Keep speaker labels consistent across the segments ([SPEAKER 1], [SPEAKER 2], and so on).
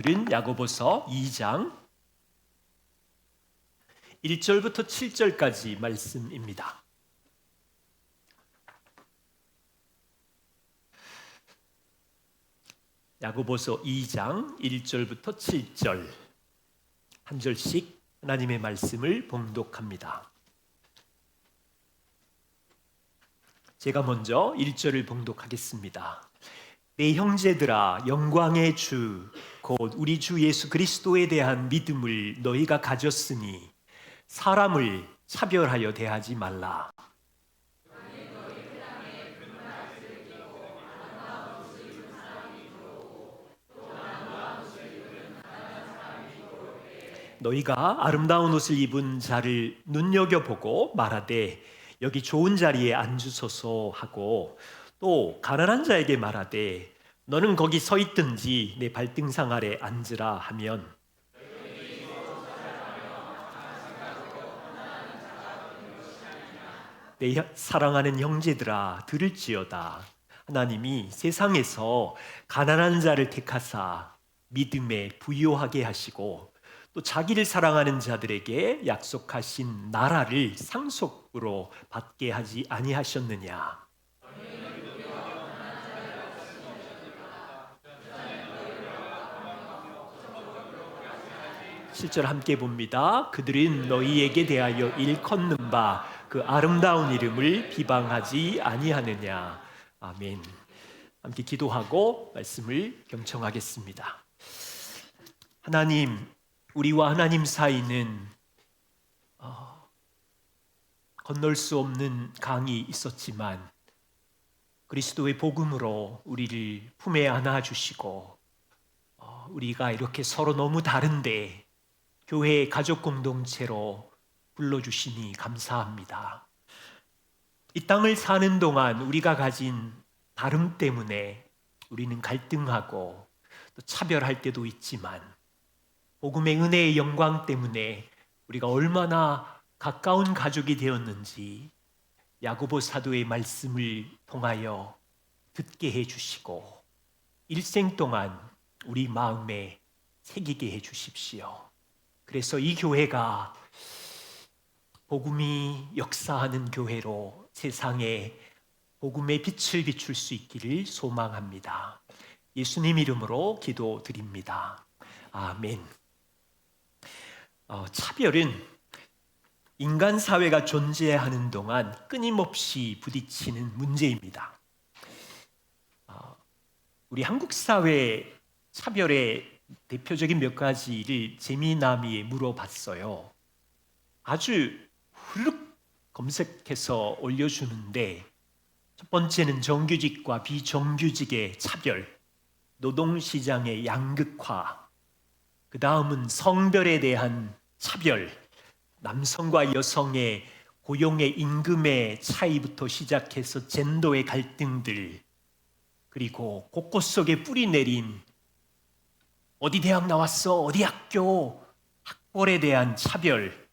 [SPEAKER 1] 오늘은 야고보서 2장 1절부터 7절까지 말씀입니다. 야고보서 2장 1절부터 7절 한 절씩 하나님의 말씀을 봉독합니다. 제가 먼저 1절을 봉독하겠습니다. 내 형제들아, 영광의 주 곧 우리 주 예수 그리스도에 대한 믿음을 너희가 가졌으니 사람을 차별하여 대하지 말라. 너희가 아름다운 옷을 입은 자를 눈여겨보고 말하되 여기 좋은 자리에 앉으소서 하고, 또 가난한 자에게 말하되 너는 거기 서 있든지 내 발등상 아래 앉으라 하면, 내 사랑하는 형제들아 들을지어다. 하나님이 세상에서 가난한 자를 택하사 믿음에 부요하게 하시고 또 자기를 사랑하는 자들에게 약속하신 나라를 상속으로 받게 하지 아니하셨느냐. 7절 함께 봅니다. 그들은 너희에게 대하여 일컫는 바 그 아름다운 이름을 비방하지 아니하느냐. 아멘. 함께 기도하고 말씀을 경청하겠습니다. 하나님, 우리와 하나님 사이는 건널 수 없는 강이 있었지만 그리스도의 복음으로 우리를 품에 안아주시고 우리가 이렇게 서로 너무 다른데 교회의 가족 공동체로 불러주시니 감사합니다. 이 땅을 사는 동안 우리가 가진 다름 때문에 우리는 갈등하고 또 차별할 때도 있지만 복음의 은혜의 영광 때문에 우리가 얼마나 가까운 가족이 되었는지 야고보 사도의 말씀을 통하여 듣게 해주시고 일생 동안 우리 마음에 새기게 해주십시오. 그래서 이 교회가 복음이 역사하는 교회로 세상에 복음의 빛을 비출 수 있기를 소망합니다. 예수님 이름으로 기도드립니다. 아멘. 차별은 인간 사회가 존재하는 동안 끊임없이 부딪히는 문제입니다. 우리 한국 사회 차별의 대표적인 몇 가지를 재미나미에 물어봤어요. 아주 훌룩 검색해서 올려주는데, 첫 번째는 정규직과 비정규직의 차별, 노동시장의 양극화, 그 다음은 성별에 대한 차별, 남성과 여성의 고용의 임금의 차이부터 시작해서 젠더의 갈등들, 그리고 곳곳 속에 뿌리 내린 어디 대학 나왔어, 어디 학교, 학벌에 대한 차별,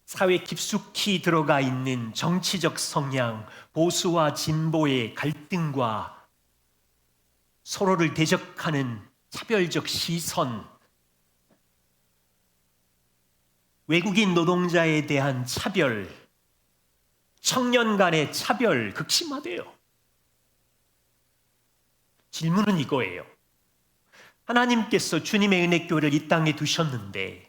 [SPEAKER 1] 사회 깊숙이 들어가 있는 정치적 성향, 보수와 진보의 갈등과 서로를 대적하는 차별적 시선, 외국인 노동자에 대한 차별, 청년 간의 차별 극심하대요. 질문은 이거예요. 하나님께서 주님의 은혜교회를 이 땅에 두셨는데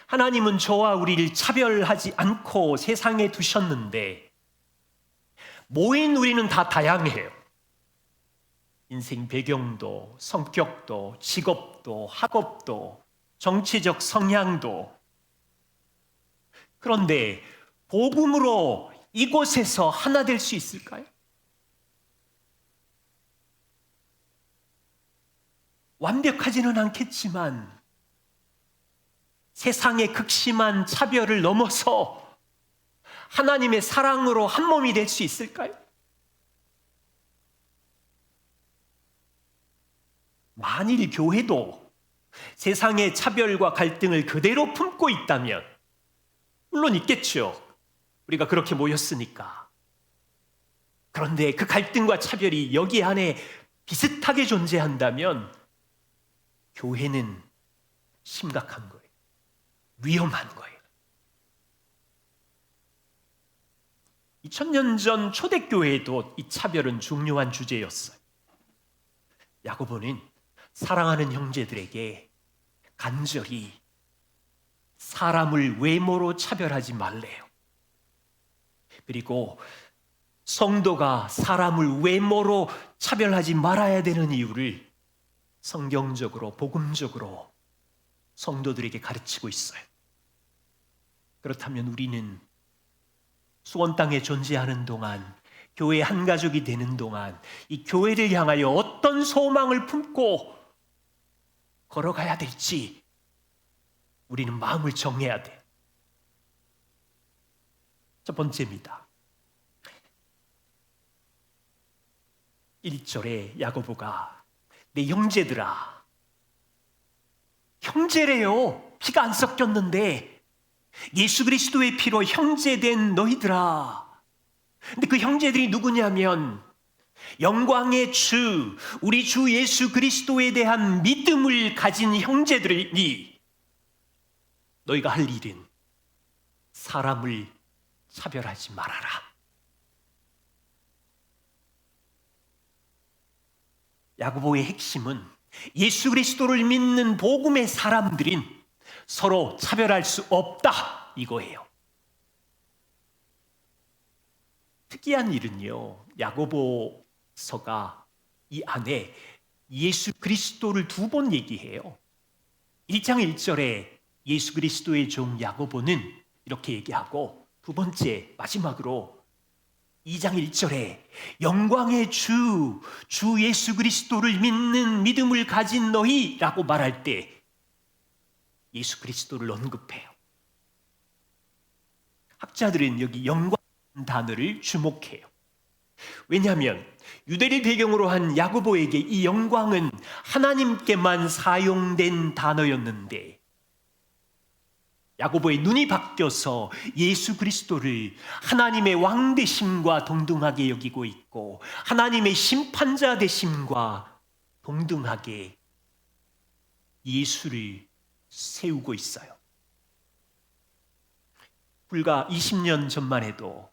[SPEAKER 1] 하나님은 저와 우리를 차별하지 않고 세상에 두셨는데 모인 우리는 다 다양해요. 인생 배경도, 성격도, 직업도, 학업도, 정치적 성향도. 그런데 복음으로 이곳에서 하나 될 수 있을까요? 완벽하지는 않겠지만 세상의 극심한 차별을 넘어서 하나님의 사랑으로 한 몸이 될 수 있을까요? 만일 교회도 세상의 차별과 갈등을 그대로 품고 있다면, 물론 있겠죠. 우리가 그렇게 모였으니까. 그런데 그 갈등과 차별이 여기 안에 비슷하게 존재한다면 교회는 심각한 거예요. 위험한 거예요. 2000년 전 초대교회에도 이 차별은 중요한 주제였어요. 야고보는 사랑하는 형제들에게 간절히 사람을 외모로 차별하지 말래요. 그리고 성도가 사람을 외모로 차별하지 말아야 되는 이유를 성경적으로, 복음적으로 성도들에게 가르치고 있어요. 그렇다면 우리는 수원 땅에 존재하는 동안, 교회 한 가족이 되는 동안 이 교회를 향하여 어떤 소망을 품고 걸어가야 될지 우리는 마음을 정해야 돼요. 첫 번째입니다. 1절에 야고보가 내 형제들아, 형제래요. 피가 안 섞였는데 예수 그리스도의 피로 형제된 너희들아. 근데 그 형제들이 누구냐면 영광의 주, 우리 주 예수 그리스도에 대한 믿음을 가진 형제들이니 너희가 할 일은 사람을 차별하지 말아라. 야고보의 핵심은 예수 그리스도를 믿는 복음의 사람들인 서로 차별할 수 없다 이거예요. 특이한 일은요, 야고보서가 이 안에 예수 그리스도를 두 번 얘기해요. 1장 1절에 예수 그리스도의 종 야고보는 이렇게 얘기하고, 두 번째 마지막으로 2장 1절에 영광의 주 예수 그리스도를 믿는 믿음을 가진 너희라고 말할 때 예수 그리스도를 언급해요. 학자들은 여기 영광 단어를 주목해요. 왜냐하면 유대를 배경으로 한 야고보에게 이 영광은 하나님께만 사용된 단어였는데 야고보의 눈이 바뀌어서 예수 그리스도를 하나님의 왕 되심과 동등하게 여기고 있고 하나님의 심판자 되심과 동등하게 예수를 세우고 있어요. 불과 20년 전만 해도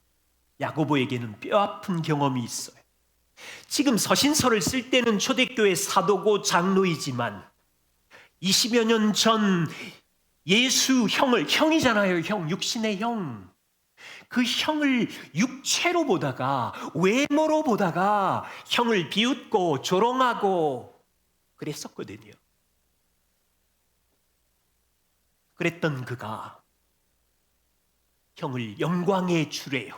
[SPEAKER 1] 야고보에게는 뼈아픈 경험이 있어요. 지금 서신서를 쓸 때는 초대교회 사도고 장로이지만 20여 년 전 예수 형이잖아요. 형, 육신의 형. 그 형을 육체로 보다가, 외모로 보다가 형을 비웃고 조롱하고 그랬었거든요. 그랬던 그가 형을 영광의 주래요.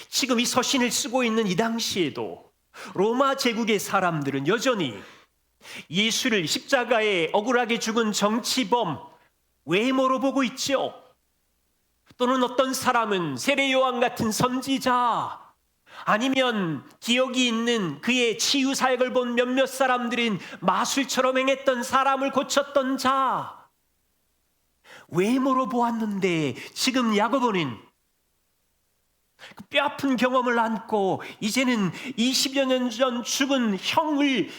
[SPEAKER 1] 지금 이 서신을 쓰고 있는 이 당시에도 로마 제국의 사람들은 여전히 예수를 십자가에 억울하게 죽은 정치범 외모로 보고 있죠. 또는 어떤 사람은 세례 요한 같은 선지자, 아니면 기억이 있는 그의 치유 사역을 본 몇몇 사람들은 마술처럼 행했던 사람을 고쳤던 자, 외모로 보았는데 지금 야고보는 그 뼈아픈 경험을 안고 이제는 20여 년 전 죽은 형을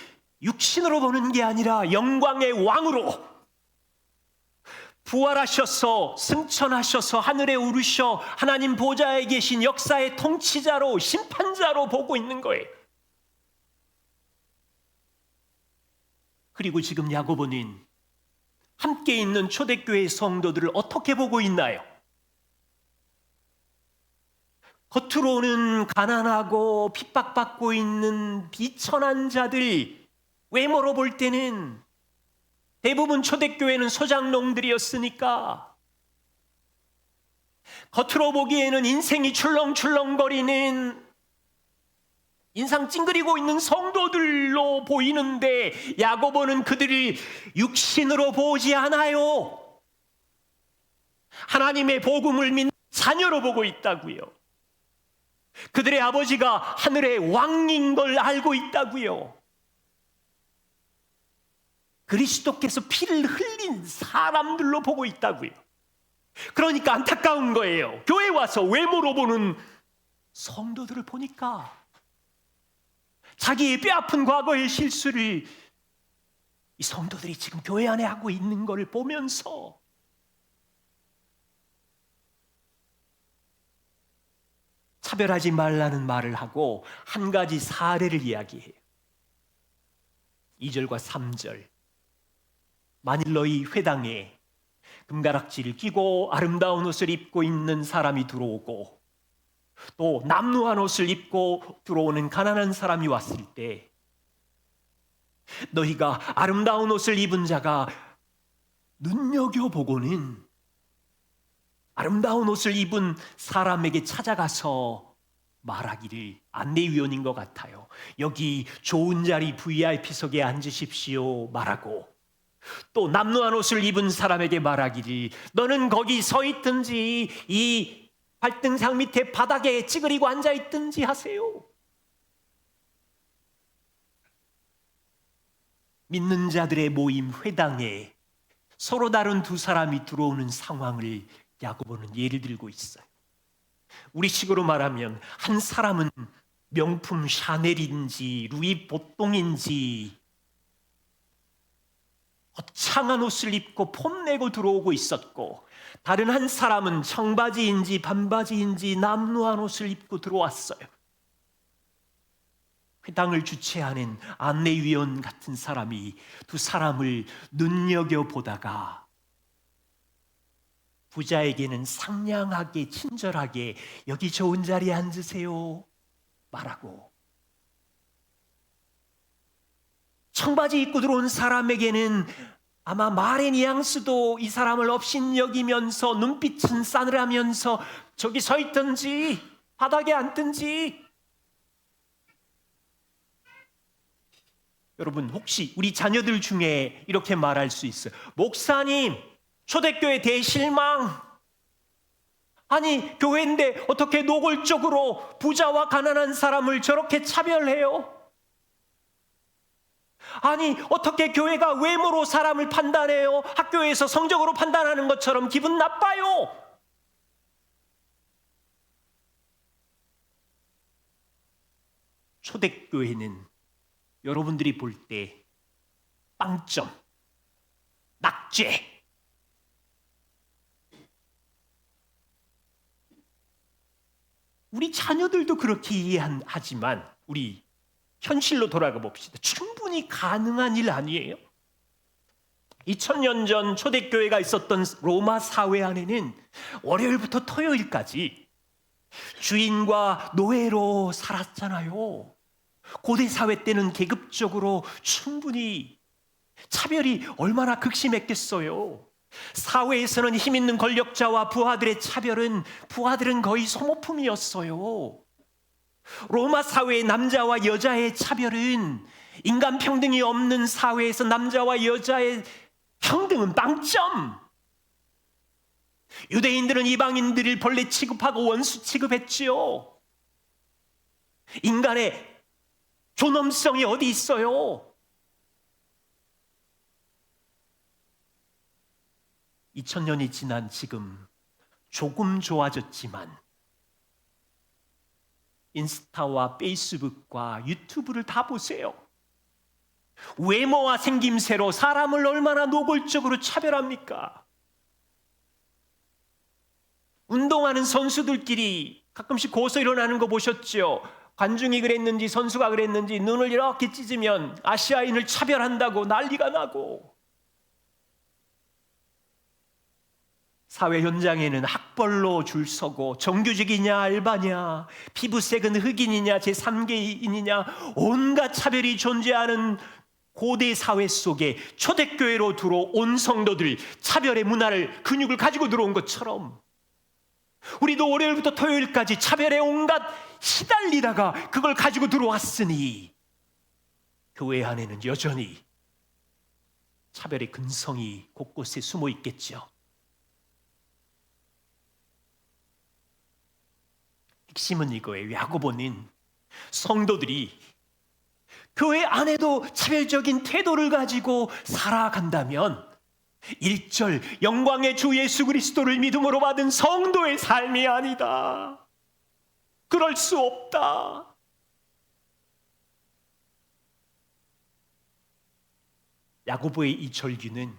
[SPEAKER 1] 육신으로 보는 게 아니라 영광의 왕으로 부활하셔서 승천하셔서 하늘에 오르셔 하나님 보좌에 계신 역사의 통치자로 심판자로 보고 있는 거예요. 그리고 지금 야고보는 함께 있는 초대교회 성도들을 어떻게 보고 있나요? 겉으로는 가난하고 핍박받고 있는 비천한 자들, 외모로 볼 때는 대부분 초대교회는 소장농들이었으니까 겉으로 보기에는 인생이 출렁출렁거리는 인상 찡그리고 있는 성도들로 보이는데 야고보는 그들을 육신으로 보지 않아요. 하나님의 복음을 믿는 자녀로 보고 있다고요. 그들의 아버지가 하늘의 왕인 걸 알고 있다고요. 그리스도께서 피를 흘린 사람들로 보고 있다고요. 그러니까 안타까운 거예요. 교회 와서 외모로 보는 성도들을 보니까 자기의 뼈아픈 과거의 실수를 이 성도들이 지금 교회 안에 하고 있는 걸 보면서 차별하지 말라는 말을 하고 한 가지 사례를 이야기해요. 2절과 3절. 만일 너희 회당에 금가락지를 끼고 아름다운 옷을 입고 있는 사람이 들어오고 또 남루한 옷을 입고 들어오는 가난한 사람이 왔을 때 너희가 아름다운 옷을 입은 자가 눈여겨보고는 아름다운 옷을 입은 사람에게 찾아가서 말하기를, 안내위원인 것 같아요, 여기 좋은 자리 VIP석에 앉으십시오 말하고, 또 남루한 옷을 입은 사람에게 말하기를 너는 거기 서 있든지 이 발등상 밑에 바닥에 찌그리고 앉아 있든지 하세요. 믿는 자들의 모임 회당에 서로 다른 두 사람이 들어오는 상황을 야고보는 예를 들고 있어요. 우리식으로 말하면 한 사람은 명품 샤넬인지 루이 보통인지 거창한 옷을 입고 폼내고 들어오고 있었고, 다른 한 사람은 청바지인지 반바지인지 남루한 옷을 입고 들어왔어요. 회당을 주최하는 안내위원 같은 사람이 두 사람을 눈여겨보다가 부자에게는 상냥하게 친절하게 여기 좋은 자리에 앉으세요 말하고, 청바지 입고 들어온 사람에게는 아마 말의 뉘앙스도 이 사람을 업신여기면서 눈빛은 싸늘하면서 저기 서 있든지 바닥에 앉든지. 여러분, 혹시 우리 자녀들 중에 이렇게 말할 수 있어요. 목사님, 초대교회 대실망. 아니, 교회인데 어떻게 노골적으로 부자와 가난한 사람을 저렇게 차별해요? 아니, 어떻게 교회가 외모로 사람을 판단해요? 학교에서 성적으로 판단하는 것처럼 기분 나빠요. 초대교회는 여러분들이 볼 때 빵점, 낙제, 우리 자녀들도 그렇게 이해하지만 우리 현실로 돌아가 봅시다. 충분히 가능한 일 아니에요? 2000년 전 초대교회가 있었던 로마 사회 안에는 월요일부터 토요일까지 주인과 노예로 살았잖아요. 고대 사회 때는 계급적으로 충분히 차별이 얼마나 극심했겠어요. 사회에서는 힘 있는 권력자와 부하들의 차별은, 부하들은 거의 소모품이었어요. 로마 사회의 남자와 여자의 차별은, 인간 평등이 없는 사회에서 남자와 여자의 평등은 빵점. 유대인들은 이방인들을 벌레 취급하고 원수 취급했지요. 인간의 존엄성이 어디 있어요? 2000년이 지난 지금 조금 좋아졌지만 인스타와 페이스북과 유튜브를 다 보세요. 외모와 생김새로 사람을 얼마나 노골적으로 차별합니까? 운동하는 선수들끼리 가끔씩 고소 일어나는 거 보셨죠? 관중이 그랬는지 선수가 그랬는지 눈을 이렇게 찢으면 아시아인을 차별한다고 난리가 나고, 사회 현장에는 학벌로 줄 서고 정규직이냐 알바냐, 피부색은 흑인이냐 제3계인이냐 온갖 차별이 존재하는 고대 사회 속에 초대교회로 들어온 성도들, 차별의 문화를, 근육을 가지고 들어온 것처럼 우리도 월요일부터 토요일까지 차별에 온갖 시달리다가 그걸 가지고 들어왔으니 교회 안에는 여전히 차별의 근성이 곳곳에 숨어 있겠죠. 핵심은 이거예요. 야고보는 성도들이 교회 안에도 차별적인 태도를 가지고 살아간다면 1절 영광의 주 예수 그리스도를 믿음으로 받은 성도의 삶이 아니다. 그럴 수 없다. 야고보의 이 절규는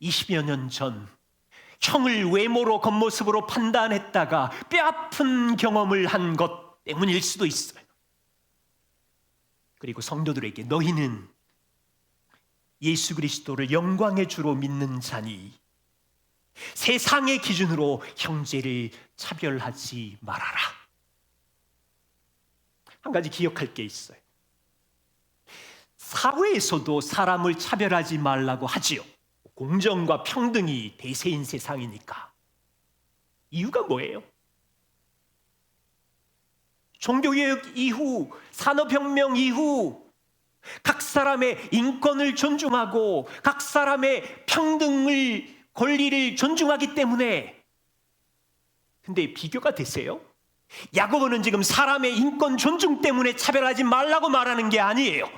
[SPEAKER 1] 20여 년 전 형을 외모로 겉모습으로 판단했다가 뼈아픈 경험을 한 것 때문일 수도 있어요. 그리고 성도들에게 너희는 예수 그리스도를 영광의 주로 믿는 자니 세상의 기준으로 형제를 차별하지 말아라. 한 가지 기억할 게 있어요. 사회에서도 사람을 차별하지 말라고 하지요. 공정과 평등이 대세인 세상이니까. 이유가 뭐예요? 종교개혁 이후, 산업혁명 이후 각 사람의 인권을 존중하고 각 사람의 평등을, 권리를 존중하기 때문에. 근데 비교가 되세요? 야고보는 지금 사람의 인권 존중 때문에 차별하지 말라고 말하는 게 아니에요.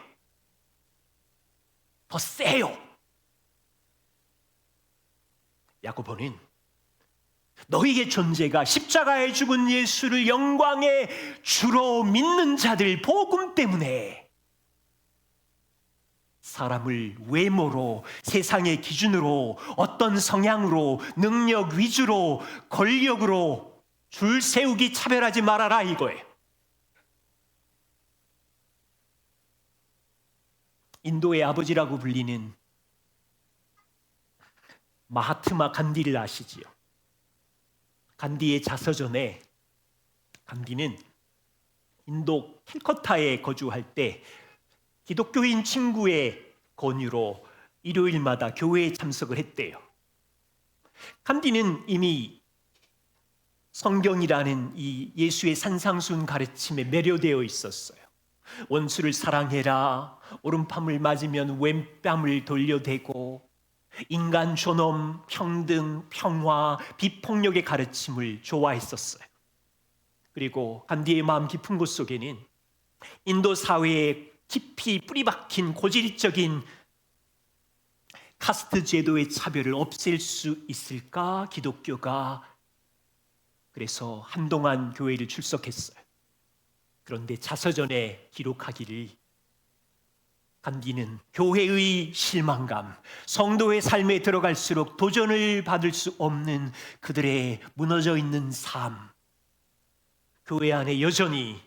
[SPEAKER 1] 더 세요. 야고보는 너희의 존재가 십자가에 죽은 예수를 영광의 주로 믿는 자들 복음 때문에 사람을 외모로, 세상의 기준으로, 어떤 성향으로, 능력 위주로, 권력으로 줄 세우기 차별하지 말아라 이거예요. 인도의 아버지라고 불리는 마하트마 간디를 아시지요? 간디의 자서전에 간디는 인도 캘커타에 거주할 때 기독교인 친구의 권유로 일요일마다 교회에 참석을 했대요. 간디는 이미 성경이라는 이 예수의 산상수훈 가르침에 매료되어 있었어요. 원수를 사랑해라, 오른팔을 맞으면 왼뺨을 돌려대고, 인간 존엄, 평등, 평화, 비폭력의 가르침을 좋아했었어요. 그리고 간디의 마음 깊은 곳 속에는 인도 사회에 깊이 뿌리박힌 고질적인 카스트 제도의 차별을 없앨 수 있을까? 기독교가. 그래서 한동안 교회를 출석했어요. 그런데 자서전에 기록하기를 간디는 교회의 실망감, 성도의 삶에 들어갈수록 도전을 받을 수 없는 그들의 무너져 있는 삶, 교회 안에 여전히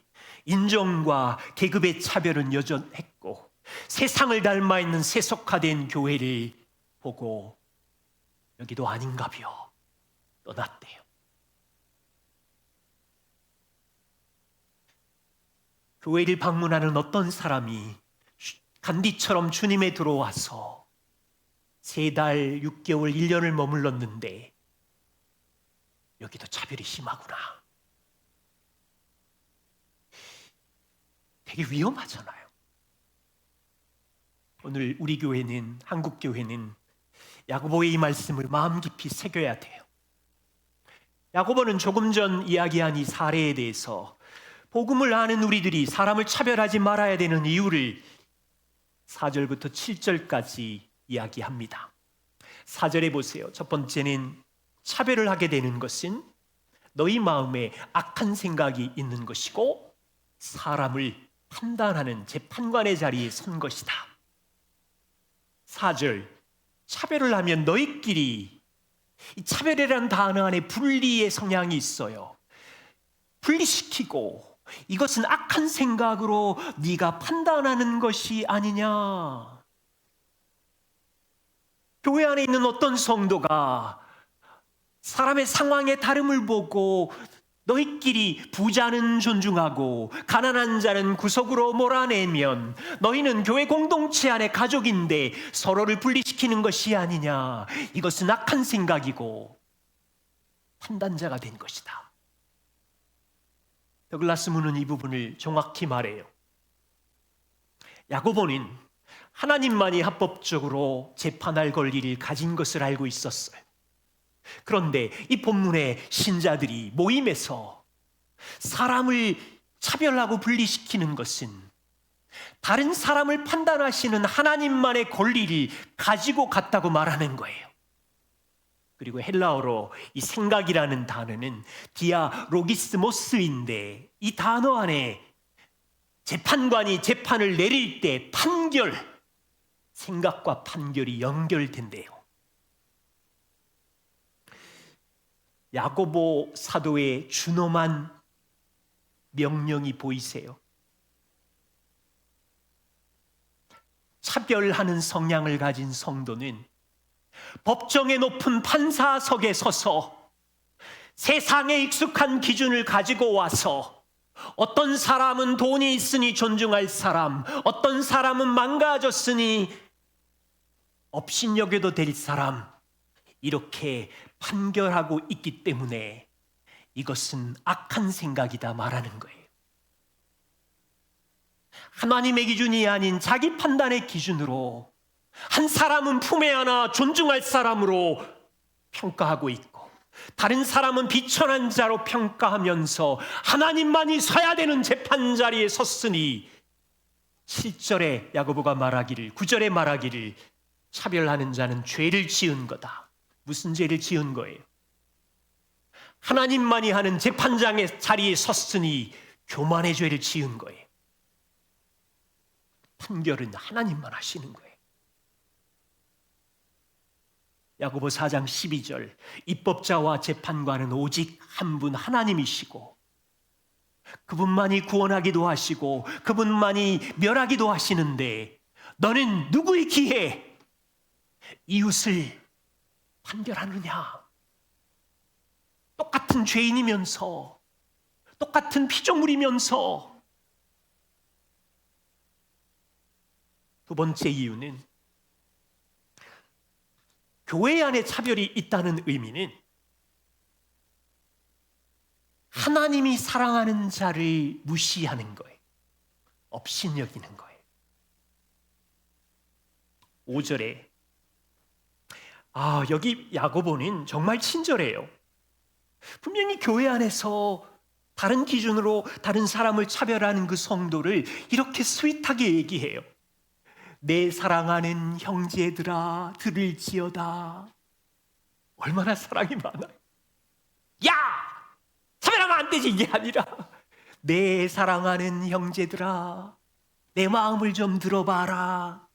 [SPEAKER 1] 인종과 계급의 차별은 여전했고 세상을 닮아 있는 세속화된 교회를 보고 여기도 아닌가벼 떠났대요. 교회를 방문하는 어떤 사람이 간디처럼 주님에 들어와서 3달, 6개월, 1년을 머물렀는데 여기도 차별이 심하구나. 되게 위험하잖아요. 오늘 우리 교회는, 한국 교회는 야고보의 이 말씀을 마음 깊이 새겨야 돼요. 야고보는 조금 전 이야기한 이 사례에 대해서 복음을 아는 우리들이 사람을 차별하지 말아야 되는 이유를 4절부터 7절까지 이야기합니다. 4절에 보세요. 첫 번째는 차별을 하게 되는 것은 너희 마음에 악한 생각이 있는 것이고 사람을 판단하는 재판관의 자리에 선 것이다. 4절, 차별을 하면 너희끼리, 이 차별이라는 단어 안에 분리의 성향이 있어요. 분리시키고 이것은 악한 생각으로 네가 판단하는 것이 아니냐. 교회 안에 있는 어떤 성도가 사람의 상황의 다름을 보고 너희끼리 부자는 존중하고 가난한 자는 구석으로 몰아내면 너희는 교회 공동체 안에 가족인데 서로를 분리시키는 것이 아니냐. 이것은 악한 생각이고 판단자가 된 것이다. 더글라스 문은 이 부분을 정확히 말해요. 야고보는 하나님만이 합법적으로 재판할 권리를 가진 것을 알고 있었어요. 그런데 이 본문의 신자들이 모임에서 사람을 차별하고 분리시키는 것은 다른 사람을 판단하시는 하나님만의 권리를 가지고 갔다고 말하는 거예요. 그리고 헬라어로 이 생각이라는 단어는 디아로기스모스인데 이 단어 안에 재판관이 재판을 내릴 때 판결, 생각과 판결이 연결된대요. 야고보 사도의 준엄한 명령이 보이세요? 차별하는 성향을 가진 성도는 법정의 높은 판사석에 서서 세상에 익숙한 기준을 가지고 와서 어떤 사람은 돈이 있으니 존중할 사람, 어떤 사람은 망가졌으니 업신여겨도 될 사람, 이렇게 판결하고 있기 때문에 이것은 악한 생각이다 말하는 거예요. 하나님의 기준이 아닌 자기 판단의 기준으로 한 사람은 품에 안아 존중할 사람으로 평가하고 있고, 다른 사람은 비천한 자로 평가하면서 하나님만이 서야 되는 재판 자리에 섰으니 7절에 야고보가 말하기를, 9절에 말하기를 차별하는 자는 죄를 지은 거다. 무슨 죄를 지은 거예요? 하나님만이 하는 재판장의 자리에 섰으니 교만의 죄를 지은 거예요. 판결은 하나님만 하시는 거예요. 야고보 4장 12절, 입법자와 재판관은 오직 한 분 하나님이시고 그분만이 구원하기도 하시고 그분만이 멸하기도 하시는데 너는 누구의 기에 이웃을 판결하느냐? 똑같은 죄인이면서, 똑같은 피조물이면서. 두 번째 이유는 교회 안에 차별이 있다는 의미는 하나님이 사랑하는 자를 무시하는 거예요. 업신여기는 거예요. 5절에 여기 야고보는 정말 친절해요. 분명히 교회 안에서 다른 기준으로 다른 사람을 차별하는 그 성도를 이렇게 스윗하게 얘기해요. 내 사랑하는 형제들아 들을지어다. 얼마나 사랑이 많아요. 야! 차별하면 안 되지, 이게 아니라 내 사랑하는 형제들아 내 마음을 좀 들어봐라.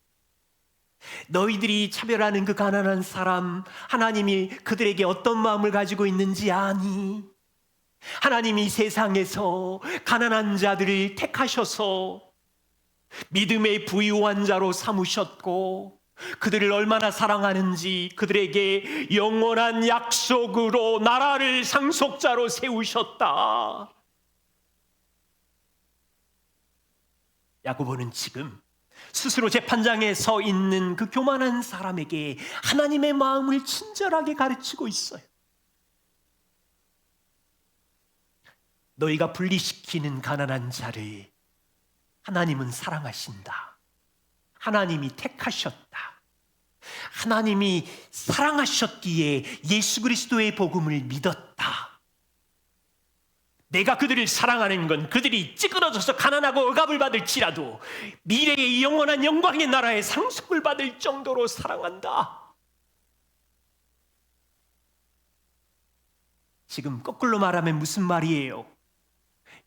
[SPEAKER 1] 너희들이 차별하는 그 가난한 사람, 하나님이 그들에게 어떤 마음을 가지고 있는지 아니? 하나님이 세상에서 가난한 자들을 택하셔서 믿음의 부유한 자로 삼으셨고 그들을 얼마나 사랑하는지 그들에게 영원한 약속으로 나라를 상속자로 세우셨다. 야고보는 지금 스스로 재판장에 서 있는 그 교만한 사람에게 하나님의 마음을 친절하게 가르치고 있어요. 너희가 분리시키는 가난한 자를 하나님은 사랑하신다. 하나님이 택하셨다. 하나님이 사랑하셨기에 예수 그리스도의 복음을 믿었다. 내가 그들을 사랑하는 건 그들이 찌그러져서 가난하고 억압을 받을지라도 미래의 영원한 영광의 나라에 상속을 받을 정도로 사랑한다. 지금 거꾸로 말하면 무슨 말이에요?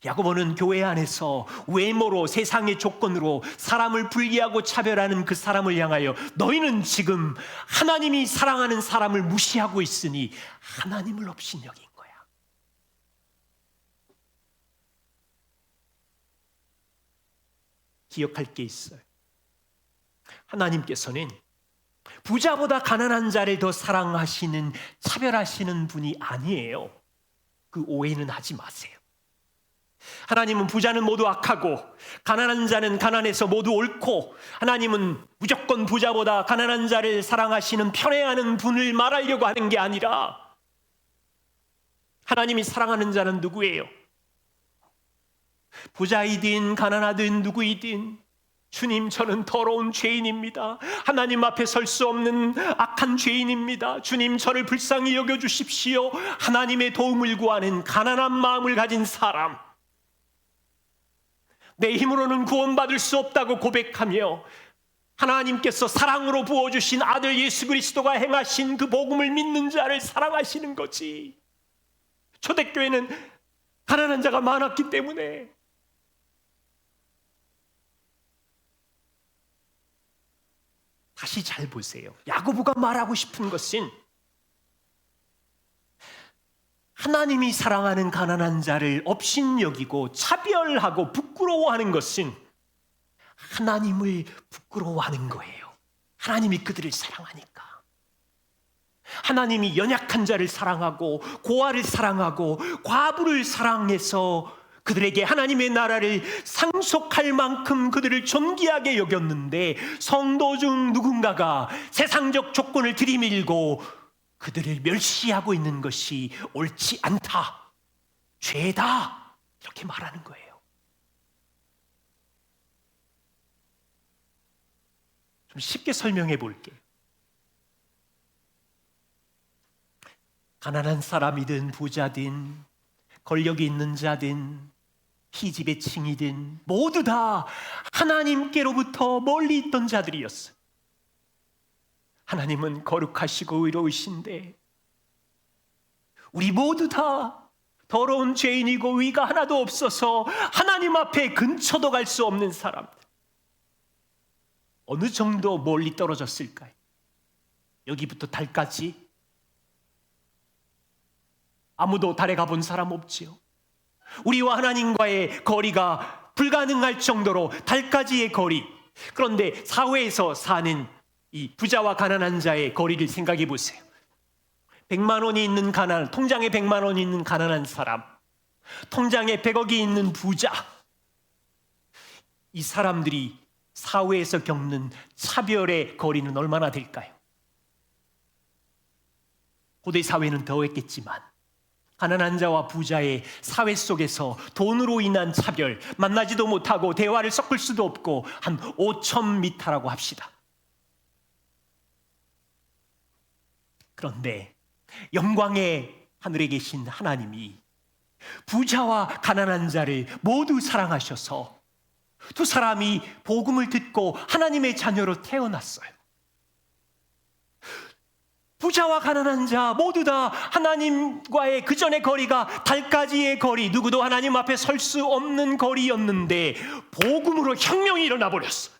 [SPEAKER 1] 야고보는 교회 안에서 외모로, 세상의 조건으로 사람을 분리하고 차별하는 그 사람을 향하여 너희는 지금 하나님이 사랑하는 사람을 무시하고 있으니 하나님을 업신여긴 거야. 기억할 게 있어요. 하나님께서는 부자보다 가난한 자를 더 사랑하시는, 차별하시는 분이 아니에요. 그 오해는 하지 마세요. 하나님은 부자는 모두 악하고 가난한 자는 가난해서 모두 옳고, 하나님은 무조건 부자보다 가난한 자를 사랑하시는 편애하는 분을 말하려고 하는 게 아니라, 하나님이 사랑하는 자는 누구예요? 부자이든 가난하든 누구이든 주님, 저는 더러운 죄인입니다. 하나님 앞에 설 수 없는 악한 죄인입니다. 주님, 저를 불쌍히 여겨주십시오. 하나님의 도움을 구하는 가난한 마음을 가진 사람, 내 힘으로는 구원받을 수 없다고 고백하며 하나님께서 사랑으로 부어주신 아들 예수 그리스도가 행하신 그 복음을 믿는 자를 사랑하시는 거지. 초대교회는 가난한 자가 많았기 때문에, 다시 잘 보세요. 야고보가 말하고 싶은 것은 하나님이 사랑하는 가난한 자를 업신여기고 차별하고 부끄러워하는 것은 하나님을 부끄러워하는 거예요. 하나님이 그들을 사랑하니까. 하나님이 연약한 자를 사랑하고 고아를 사랑하고 과부를 사랑해서 그들에게 하나님의 나라를 상속할 만큼 그들을 존귀하게 여겼는데, 성도 중 누군가가 세상적 조건을 들이밀고 그들을 멸시하고 있는 것이 옳지 않다, 죄다, 이렇게 말하는 거예요. 좀 쉽게 설명해 볼게요. 가난한 사람이든 부자든 권력이 있는 자든 희집의 층이든 모두 다 하나님께로부터 멀리 있던 자들이었어요. 하나님은 거룩하시고 의로우신데 우리 모두 다 더러운 죄인이고 의가 하나도 없어서 하나님 앞에 근처도 갈 수 없는 사람들. 어느 정도 멀리 떨어졌을까요? 여기부터 달까지? 아무도 달에 가본 사람 없지요. 우리와 하나님과의 거리가 불가능할 정도로 달까지의 거리. 그런데 사회에서 사는 이 부자와 가난한 자의 거리를 생각해 보세요. 100만 원이 있는 통장에 100만 원이 있는 가난한 사람, 통장에 100억이 있는 부자. 이 사람들이 사회에서 겪는 차별의 거리는 얼마나 될까요? 고대 사회는 더했겠지만 가난한 자와 부자의 사회 속에서 돈으로 인한 차별, 만나지도 못하고 대화를 섞을 수도 없고 한 5,000m라고 합시다. 그런데 영광의 하늘에 계신 하나님이 부자와 가난한 자를 모두 사랑하셔서 두 사람이 복음을 듣고 하나님의 자녀로 태어났어요. 부자와 가난한 자 모두 다 하나님과의 그 전의 거리가 달까지의 거리, 누구도 하나님 앞에 설 수 없는 거리였는데 복음으로 혁명이 일어나 버렸어요.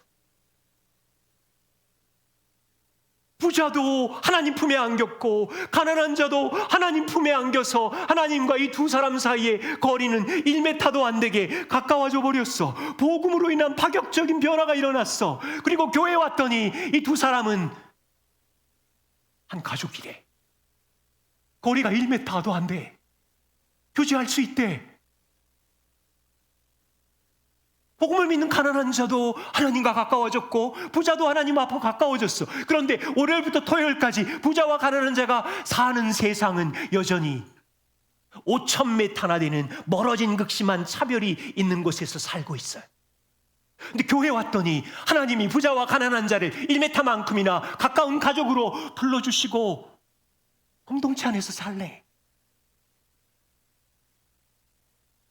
[SPEAKER 1] 부자도 하나님 품에 안겼고 가난한 자도 하나님 품에 안겨서 하나님과 이 두 사람 사이의 거리는 1m도 안 되게 가까워져 버렸어. 복음으로 인한 파격적인 변화가 일어났어. 그리고 교회에 왔더니 이 두 사람은 한 가족이래. 거리가 1m도 안 돼. 교제할 수 있대. 복음을 믿는 가난한 자도 하나님과 가까워졌고 부자도 하나님 앞으로 가까워졌어. 그런데 월요일부터 토요일까지 부자와 가난한 자가 사는 세상은 여전히 5,000m나 되는 멀어진 극심한 차별이 있는 곳에서 살고 있어요. 근데 교회 왔더니 하나님이 부자와 가난한 자를 1m만큼이나 가까운 가족으로 불러주시고 공동체 안에서 살래.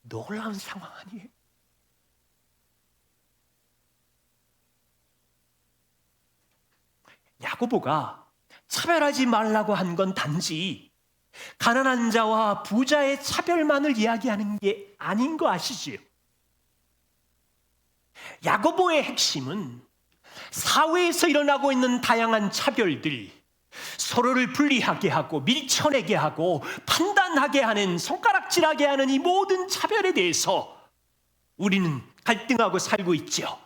[SPEAKER 1] 놀라운 상황 아니에요? 야고보가 차별하지 말라고 한 건 단지 가난한 자와 부자의 차별만을 이야기하는 게 아닌 거 아시지요? 야고보의 핵심은 사회에서 일어나고 있는 다양한 차별들, 서로를 분리하게 하고 밀쳐내게 하고 판단하게 하는, 손가락질하게 하는 이 모든 차별에 대해서 우리는 갈등하고 살고 있죠.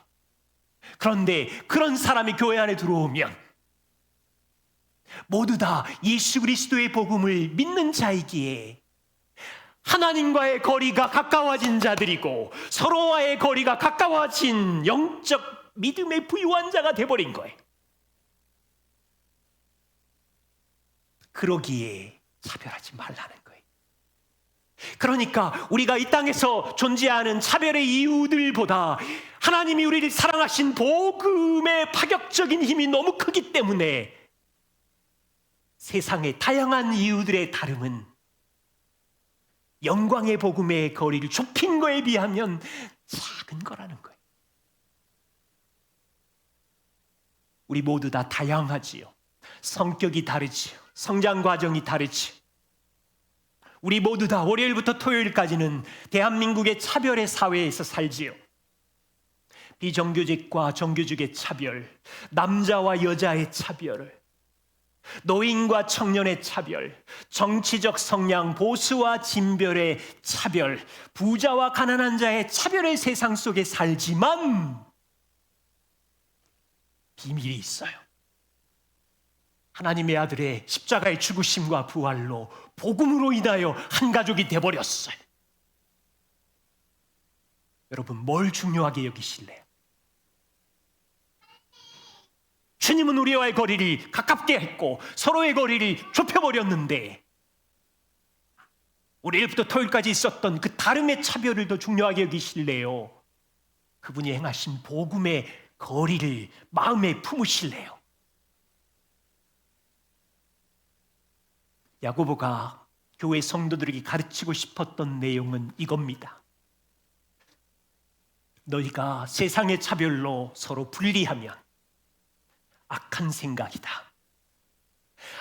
[SPEAKER 1] 그런데 그런 사람이 교회 안에 들어오면 모두 다 예수 그리스도의 복음을 믿는 자이기에 하나님과의 거리가 가까워진 자들이고 서로와의 거리가 가까워진 영적 믿음의 부유한 자가 돼버린 거예요. 그러기에 차별하지 말라는 거예요. 그러니까 우리가 이 땅에서 존재하는 차별의 이유들보다 하나님이 우리를 사랑하신 복음의 파격적인 힘이 너무 크기 때문에 세상의 다양한 이유들의 다름은 영광의 복음의 거리를 좁힌 거에 비하면 작은 거라는 거예요. 우리 모두 다 다양하지요. 성격이 다르지요. 성장 과정이 다르지요. 우리 모두 다 월요일부터 토요일까지는 대한민국의 차별의 사회에서 살지요. 비정규직과 정규직의 차별, 남자와 여자의 차별, 노인과 청년의 차별, 정치적 성향, 보수와 진별의 차별, 부자와 가난한 자의 차별의 세상 속에 살지만 비밀이 있어요. 하나님의 아들의 십자가의 죽으심과 부활로 복음으로 인하여 한 가족이 되어버렸어요. 여러분, 뭘 중요하게 여기실래요? 주님은 우리와의 거리를 가깝게 했고 서로의 거리를 좁혀버렸는데 월요일부터 토요일까지 있었던 그 다름의 차별을 더 중요하게 여기실래요? 그분이 행하신 복음의 거리를 마음에 품으실래요? 야고보가 교회 성도들에게 가르치고 싶었던 내용은 이겁니다. 너희가 세상의 차별로 서로 분리하면 악한 생각이다.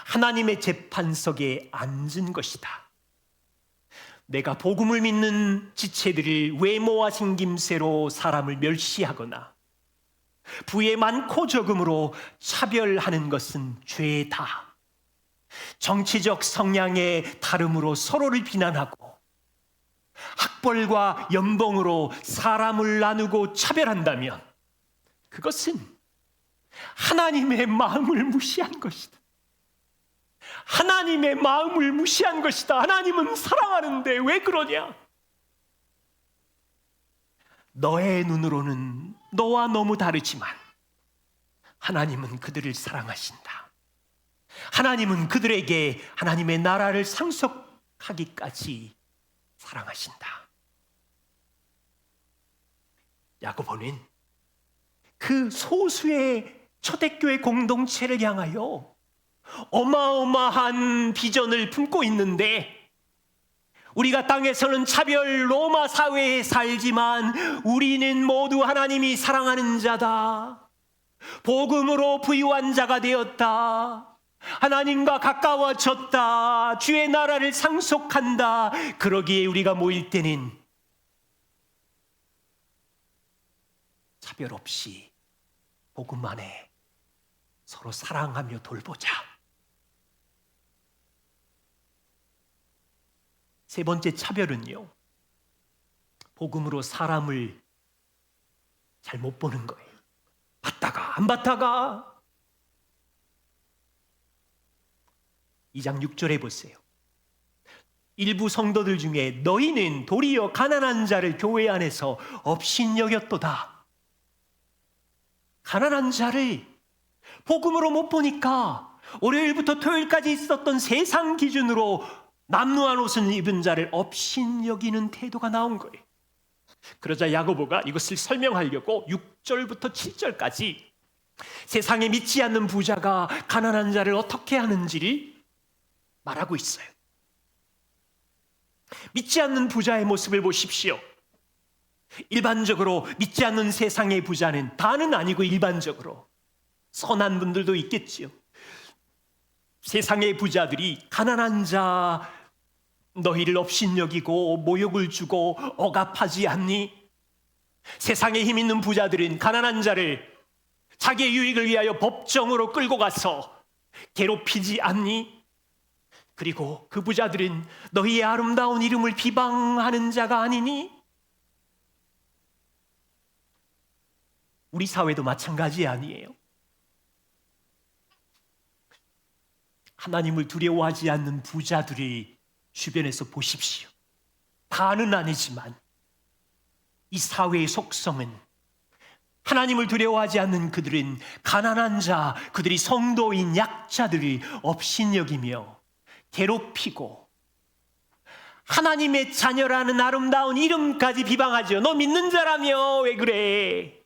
[SPEAKER 1] 하나님의 재판석에 앉은 것이다. 내가 복음을 믿는 지체들을 외모와 생김새로 사람을 멸시하거나 부의 많고 적음으로 차별하는 것은 죄다. 정치적 성향의 다름으로 서로를 비난하고 학벌과 연봉으로 사람을 나누고 차별한다면 그것은 하나님의 마음을 무시한 것이다. 하나님의 마음을 무시한 것이다. 하나님은 사랑하는데 왜 그러냐? 너의 눈으로는 너와 너무 다르지만 하나님은 그들을 사랑하신다. 하나님은 그들에게 하나님의 나라를 상속하기까지 사랑하신다. 야고보는 그 소수의 초대교회 공동체를 향하여 어마어마한 비전을 품고 있는데, 우리가 땅에서는 차별 로마 사회에 살지만 우리는 모두 하나님이 사랑하는 자다. 복음으로 부유한 자가 되었다. 하나님과 가까워졌다. 주의 나라를 상속한다. 그러기에 우리가 모일 때는 차별 없이 복음 안에 서로 사랑하며 돌보자. 세 번째 차별은요, 복음으로 사람을 잘 못 보는 거예요. 봤다가 안 봤다가. 2장 6절에 보세요. 일부 성도들 중에 너희는 도리어 가난한 자를 교회 안에서 업신여겼도다. 가난한 자를 복음으로 못 보니까 월요일부터 토요일까지 있었던 세상 기준으로 남루한 옷을 입은 자를 업신여기는 태도가 나온 거예요. 그러자 야고보가 이것을 설명하려고 6절부터 7절까지 세상에 믿지 않는 부자가 가난한 자를 어떻게 하는지를 말하고 있어요. 믿지 않는 부자의 모습을 보십시오. 일반적으로 믿지 않는 세상의 부자는, 다는 아니고 일반적으로 선한 분들도 있겠지요. 세상의 부자들이 가난한 자 너희를 업신여기고 모욕을 주고 억압하지 않니? 세상에 힘 있는 부자들은 가난한 자를 자기의 유익을 위하여 법정으로 끌고 가서 괴롭히지 않니? 그리고 그 부자들은 너희의 아름다운 이름을 비방하는 자가 아니니? 우리 사회도 마찬가지 아니에요? 하나님을 두려워하지 않는 부자들이 주변에서 보십시오. 다는 아니지만 이 사회의 속성은, 하나님을 두려워하지 않는 그들은 가난한 자, 그들이 성도인 약자들을 업신여기며 괴롭히고 하나님의 자녀라는 아름다운 이름까지 비방하죠. 너 믿는 자라며 왜 그래?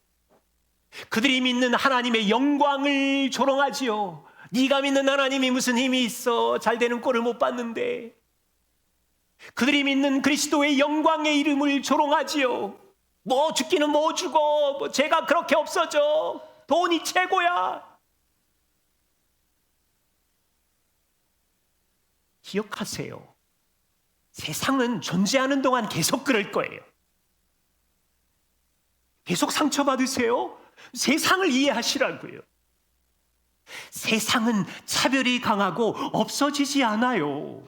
[SPEAKER 1] 그들이 믿는 하나님의 영광을 조롱하지요. 네가 믿는 하나님이 무슨 힘이 있어? 잘 되는 꼴을 못 봤는데. 그들이 믿는 그리스도의 영광의 이름을 조롱하지요. 뭐 죽기는 뭐 죽어, 뭐 죄가 그렇게 없어져, 돈이 최고야. 기억하세요. 세상은 존재하는 동안 계속 그럴 거예요. 계속 상처받으세요? 세상을 이해하시라고요. 세상은 차별이 강하고 없어지지 않아요.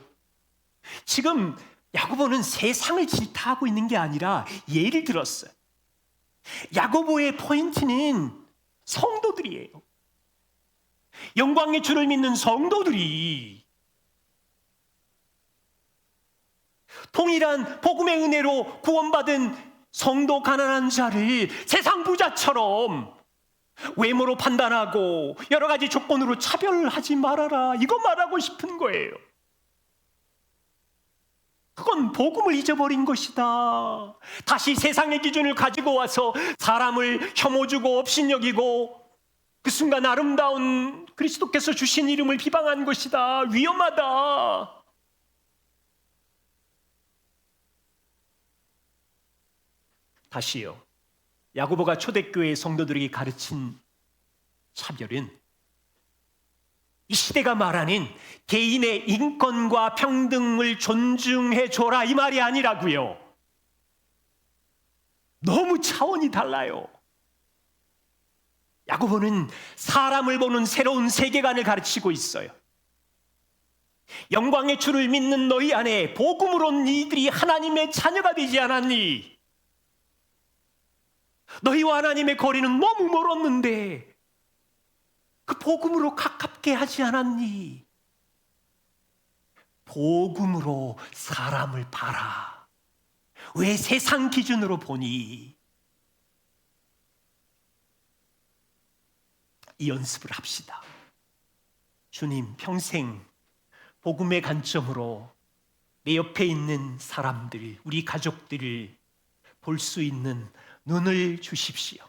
[SPEAKER 1] 지금 야고보는 세상을 질타하고 있는 게 아니라 예를 들었어요. 야고보의 포인트는 성도들이에요. 영광의 주를 믿는 성도들이 동일한 복음의 은혜로 구원받은 성도 가난한 자를 세상 부자처럼 외모로 판단하고 여러 가지 조건으로 차별하지 말아라, 이거 말하고 싶은 거예요. 그건 복음을 잊어버린 것이다. 다시 세상의 기준을 가지고 와서 사람을 혐오주고 업신여기고 그 순간 아름다운 그리스도께서 주신 이름을 비방한 것이다. 위험하다. 다시요. 야고보가 초대교회 성도들에게 가르친 차별은 이 시대가 말하는 개인의 인권과 평등을 존중해줘라, 이 말이 아니라고요. 너무 차원이 달라요. 야고보는 사람을 보는 새로운 세계관을 가르치고 있어요. 영광의 주를 믿는 너희 안에 복음으로 너희들이 하나님의 자녀가 되지 않았니? 너희와 하나님의 거리는 너무 멀었는데 그 복음으로 가깝게 하지 않았니? 복음으로 사람을 봐라. 왜 세상 기준으로 보니? 이 연습을 합시다. 주님, 평생 복음의 관점으로 내 옆에 있는 사람들, 우리 가족들을 볼 수 있는 눈을 주십시오.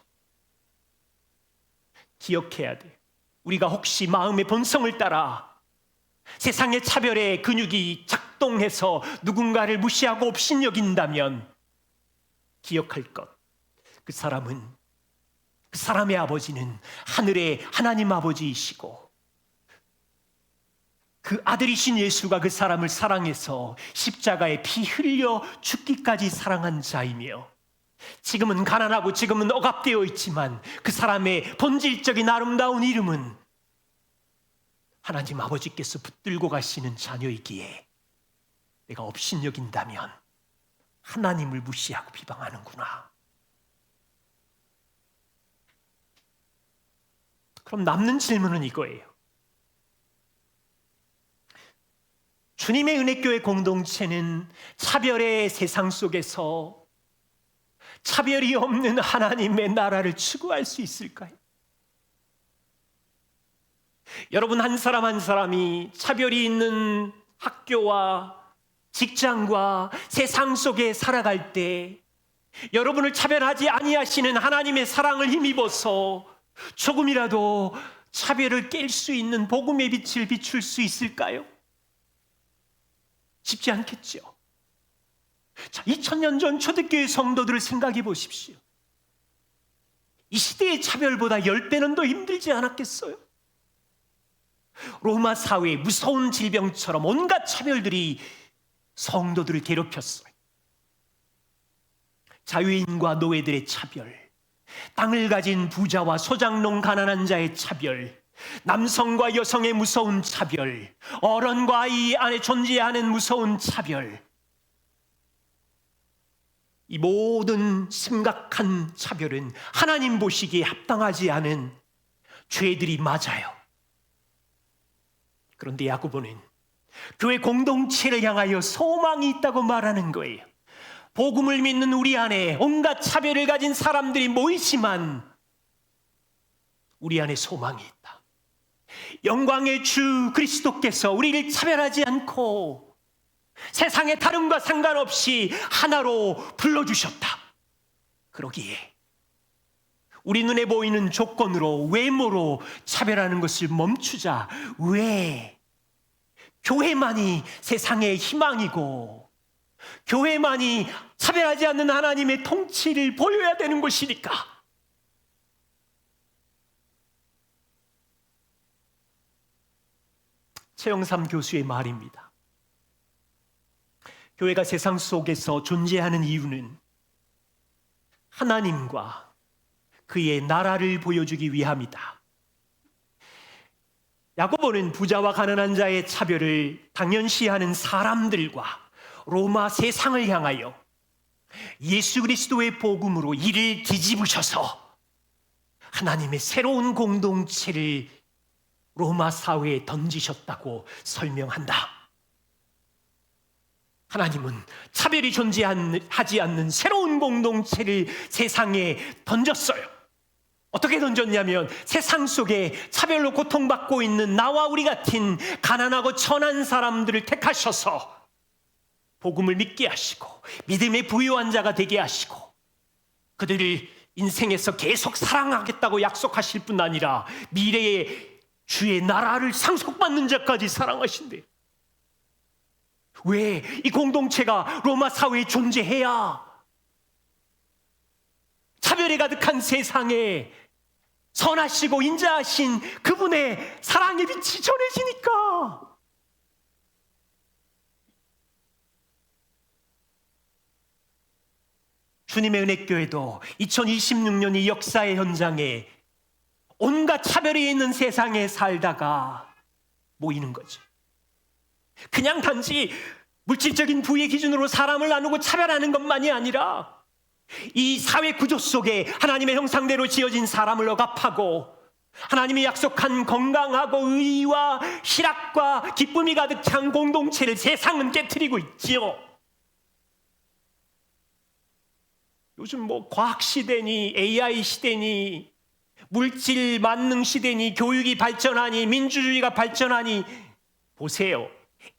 [SPEAKER 1] 기억해야 돼. 우리가 혹시 마음의 본성을 따라 세상의 차별의 근육이 작동해서 누군가를 무시하고 업신여긴다면 기억할 것, 그 사람의 아버지는 하늘의 하나님 아버지이시고 그 아들이신 예수가 그 사람을 사랑해서 십자가에 피 흘려 죽기까지 사랑한 자이며 지금은 가난하고 지금은 억압되어 있지만 그 사람의 본질적인 아름다운 이름은 하나님 아버지께서 붙들고 가시는 자녀이기에 내가 업신여긴다면 하나님을 무시하고 비방하는구나. 그럼 남는 질문은 이거예요. 주님의 은혜교회 공동체는 차별의 세상 속에서 차별이 없는 하나님의 나라를 추구할 수 있을까요? 여러분 한 사람 한 사람이 차별이 있는 학교와 직장과 세상 속에 살아갈 때 여러분을 차별하지 아니하시는 하나님의 사랑을 힘입어서 조금이라도 차별을 깰 수 있는 복음의 빛을 비출 수 있을까요? 쉽지 않겠죠. 자, 2000년 전 초대교회 성도들을 생각해 보십시오. 이 시대의 차별보다 10배는 더 힘들지 않았겠어요? 로마 사회의 무서운 질병처럼 온갖 차별들이 성도들을 괴롭혔어요. 자유인과 노예들의 차별, 땅을 가진 부자와 소장농 가난한 자의 차별, 남성과 여성의 무서운 차별, 어른과 아이 안에 존재하는 무서운 차별, 이 모든 심각한 차별은 하나님 보시기에 합당하지 않은 죄들이 맞아요. 그런데 야고보는 교회 공동체를 향하여 소망이 있다고 말하는 거예요. 복음을 믿는 우리 안에 온갖 차별을 가진 사람들이 모이지만 우리 안에 소망이 있다. 영광의 주 그리스도께서 우리를 차별하지 않고 세상의 다름과 상관없이 하나로 불러주셨다. 그러기에 우리 눈에 보이는 조건으로, 외모로 차별하는 것을 멈추자. 왜? 교회만이 세상의 희망이고 교회만이 차별하지 않는 하나님의 통치를 보여야 되는 것이니까. 최영삼 교수의 말입니다. 교회가 세상 속에서 존재하는 이유는 하나님과 그의 나라를 보여주기 위함이다. 야고보는 부자와 가난한 자의 차별을 당연시하는 사람들과 로마 세상을 향하여 예수 그리스도의 복음으로 이를 뒤집으셔서 하나님의 새로운 공동체를 로마 사회에 던지셨다고 설명한다. 하나님은 차별이 존재하지 않는 새로운 공동체를 세상에 던졌어요. 어떻게 던졌냐면 세상 속에 차별로 고통받고 있는 나와 우리 같은 가난하고 천한 사람들을 택하셔서 복음을 믿게 하시고 믿음의 부유한 자가 되게 하시고 그들을 인생에서 계속 사랑하겠다고 약속하실 뿐 아니라 미래의 주의 나라를 상속받는 자까지 사랑하신대요. 왜? 이 공동체가 로마 사회에 존재해야 차별에 가득한 세상에 선하시고 인자하신 그분의 사랑의 빛이 전해지니까. 주님의 은혜교회도 2026년이 역사의 현장에 온갖 차별이 있는 세상에 살다가 모이는 거죠. 그냥 단지 물질적인 부의 기준으로 사람을 나누고 차별하는 것만이 아니라 이 사회 구조 속에 하나님의 형상대로 지어진 사람을 억압하고 하나님이 약속한 건강하고 의와 희락과 기쁨이 가득 찬 공동체를 세상은 깨트리고 있지요. 요즘 뭐 과학 시대니 AI 시대니 물질 만능 시대니 교육이 발전하니 민주주의가 발전하니 보세요.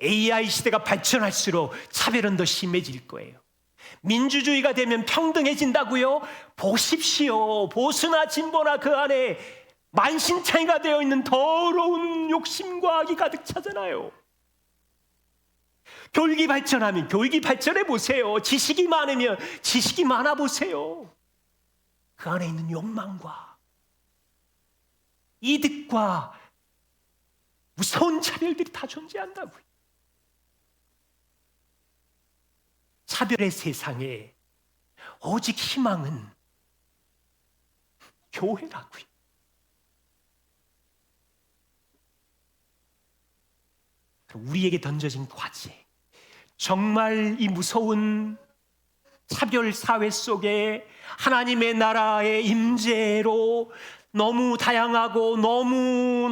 [SPEAKER 1] AI 시대가 발전할수록 차별은 더 심해질 거예요. 민주주의가 되면 평등해진다고요? 보십시오. 보수나 진보나 그 안에 만신창이가 되어 있는 더러운 욕심과 악이 가득 차잖아요. 교육이 발전하면 교육이 발전해 보세요. 지식이 많으면 지식이 많아 보세요. 그 안에 있는 욕망과 이득과 무서운 차별들이 다 존재한다고요. 차별의 세상에 오직 희망은 교회라고요. 우리에게 던져진 과제, 정말 이 무서운 차별 사회 속에 하나님의 나라의 임재로 너무 다양하고 너무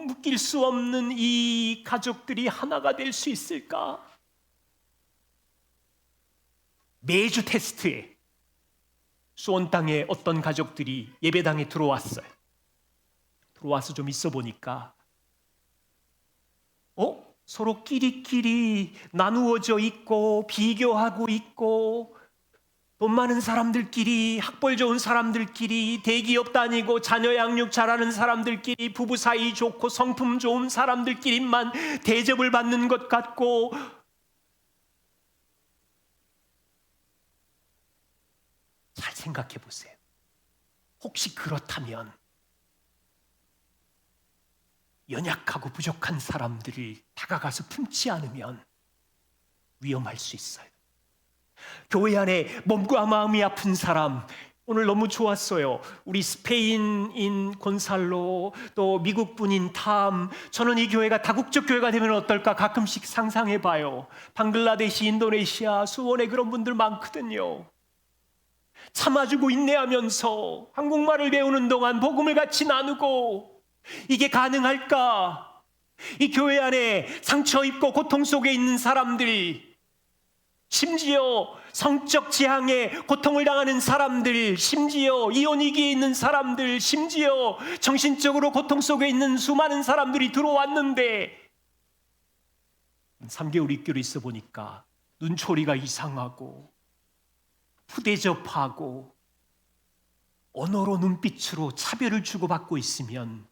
[SPEAKER 1] 묶일 수 없는 이 가족들이 하나가 될 수 있을까? 매주 테스트에 수원 땅에 어떤 가족들이 예배당에 들어왔어요. 들어와서 좀 있어 보니까 서로 끼리끼리 나누어져 있고 비교하고 있고 돈 많은 사람들끼리 학벌 좋은 사람들끼리 대기업 다니고 자녀 양육 잘하는 사람들끼리 부부 사이 좋고 성품 좋은 사람들끼리만 대접을 받는 것 같고 잘 생각해 보세요. 혹시 그렇다면 연약하고 부족한 사람들을 다가가서 품지 않으면 위험할 수 있어요. 교회 안에 몸과 마음이 아픈 사람, 오늘 너무 좋았어요. 우리 스페인인 곤살로, 또 미국 분인 탐. 저는 이 교회가 다국적 교회가 되면 어떨까 가끔씩 상상해 봐요. 방글라데시, 인도네시아, 수원에 그런 분들 많거든요. 참아주고 인내하면서 한국말을 배우는 동안 복음을 같이 나누고, 이게 가능할까? 이 교회 안에 상처 입고 고통 속에 있는 사람들, 심지어 성적 지향에 고통을 당하는 사람들, 심지어 이혼 위기에 있는 사람들, 심지어 정신적으로 고통 속에 있는 수많은 사람들이 들어왔는데 3개월 입교로 있어 보니까 눈초리가 이상하고 푸대접하고 언어로 눈빛으로 차별을 주고받고 있으면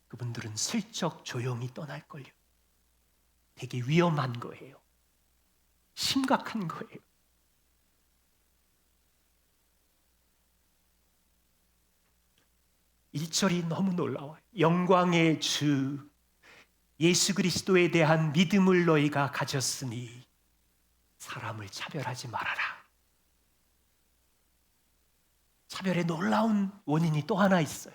[SPEAKER 1] 그분들은 슬쩍 조용히 떠날걸요. 되게 위험한 거예요. 심각한 거예요. 일절이 너무 놀라워요. 영광의 주 예수 그리스도에 대한 믿음을 너희가 가졌으니 사람을 차별하지 말아라. 차별의 놀라운 원인이 또 하나 있어요.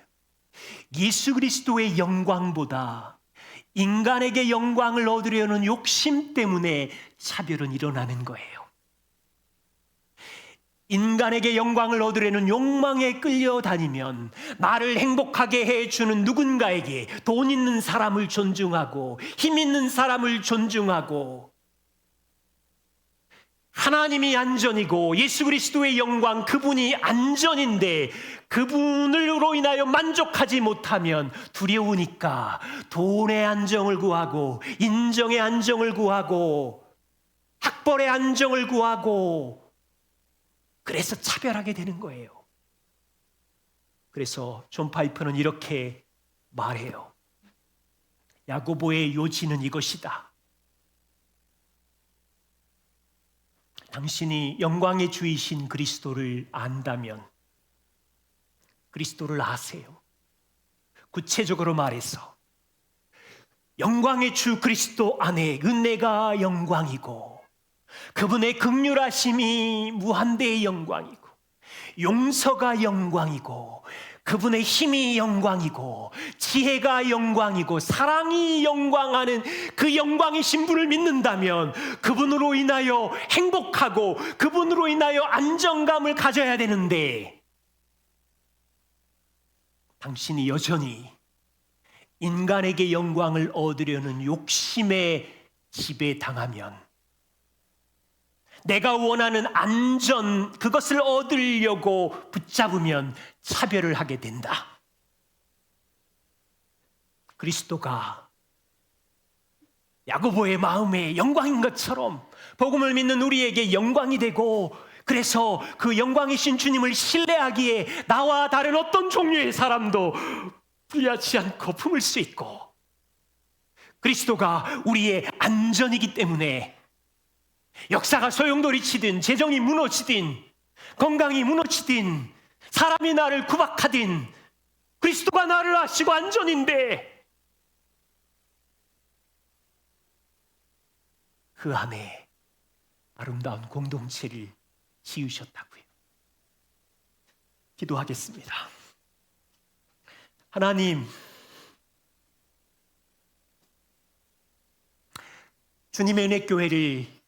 [SPEAKER 1] 예수 그리스도의 영광보다 인간에게 영광을 얻으려는 욕심 때문에 차별은 일어나는 거예요. 인간에게 영광을 얻으려는 욕망에 끌려다니면 나를 행복하게 해주는 누군가에게, 돈 있는 사람을 존중하고 힘 있는 사람을 존중하고, 하나님이 안전이고 예수 그리스도의 영광, 그분이 안전인데 그분으로 인하여 만족하지 못하면 두려우니까 돈의 안정을 구하고, 인정의 안정을 구하고, 학벌의 안정을 구하고, 그래서 차별하게 되는 거예요. 그래서 존 파이퍼는 이렇게 말해요. 야고보의 요지는 이것이다. 당신이 영광의 주이신 그리스도를 안다면 그리스도를 아세요. 구체적으로 말해서 영광의 주 그리스도 안에 은혜가 영광이고, 그분의 긍휼하심이 무한대의 영광이고, 용서가 영광이고, 그분의 힘이 영광이고, 지혜가 영광이고, 사랑이 영광하는 그 영광이신 분을 믿는다면 그분으로 인하여 행복하고 그분으로 인하여 안정감을 가져야 되는데, 당신이 여전히 인간에게 영광을 얻으려는 욕심에 지배당하면, 내가 원하는 안전, 그것을 얻으려고 붙잡으면 차별을 하게 된다. 그리스도가 야고보의 마음에 영광인 것처럼 복음을 믿는 우리에게 영광이 되고, 그래서 그 영광이신 주님을 신뢰하기에 나와 다른 어떤 종류의 사람도 불리하지 않고 품을 수 있고, 그리스도가 우리의 안전이기 때문에 역사가 소용돌이치든, 재정이 무너지든, 건강이 무너지든, 사람이 나를 구박하든, 그리스도가 나를 아시고 안전인데 그 안에 아름다운 공동체를 지으셨다고요. 기도하겠습니다. 하나님, 주님의 은혜 교회를